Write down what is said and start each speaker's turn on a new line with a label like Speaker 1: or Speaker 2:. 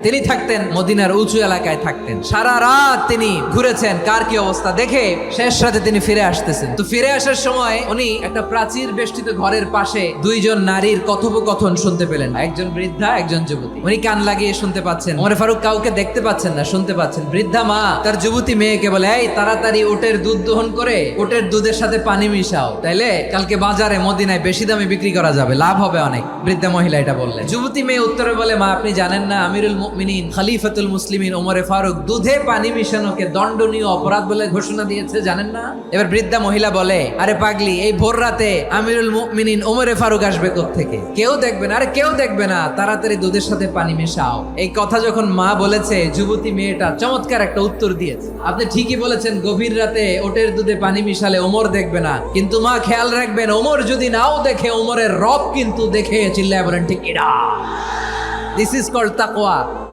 Speaker 1: তিনি থাকতেন মদিনার উঁচু এলাকায় থাকতেন, সারা রাত তিনি ঘুরেছেন কার কি অবস্থা দেখে শেষ রাতে তিনি ফিরে আসতেছেন। তো ফিরে আসার সময় উনি একটা প্রাচীর বেষ্টিত ঘরের পাশে দুইজন নারীর কথোপকথন শুনতে পেলেন, একজন বৃদ্ধা একজন যুবতী। উনি কান লাগিয়ে শুনতে পাচ্ছেন, ওমর ফারুক কাউকে দেখতে পাচ্ছেন না, শুনতে পাচ্ছেন। বৃদ্ধা মা তার যুবতী মেয়েকে বলে, এই তাড়াতাড়ি উটের দুধ দহন করে উটের দুধের সাথে পানি মিশাও, তাইলে কালকে বাজারে মদিনায় বেশি দামে বিক্রি করা যাবে, লাভ হবে অনেক। বৃদ্ধা মহিলা এটা বললেন। যুবতী মেয়ে উত্তরে বলে, মা আপনি জানেন না আমিরুল মুমিনিন খলিফাতুল মুসলিমিন ওমর ফারুক দুধে পানি মিশানোকে দণ্ডনীয় অপরাধ বলে ঘোষণা দিয়েছে, জানেন না? এবার বৃদ্ধা মহিলা বলে, আরে পাগলি, এই ভোর রাতে আমিরুল মুমিনিন ওমর ফারুক আসবে কোত্থেকে? কেউ দেখবে না। আরে কেউ দেখবে না, তাড়াতাড়ি দুধের সাথে পানি মেশাও। এই কথা যখন মা বলেছে, যুবতী মেয়েটা চমৎকার একটা উত্তর দিয়েছে, আপনি ঠিকই বলেছেন, গভীর রাতে ওটের দুধে পানি মিশালে ওমর দেখবে না, কিন্তু মা খেয়াল রাখবেন, ওমর যদি নাও দেখে ওমরের রব কিন্তু দেখে। চিল্লায় বলেন ঠিক কিনা? দিস ইজ কল্ড তাকওয়া।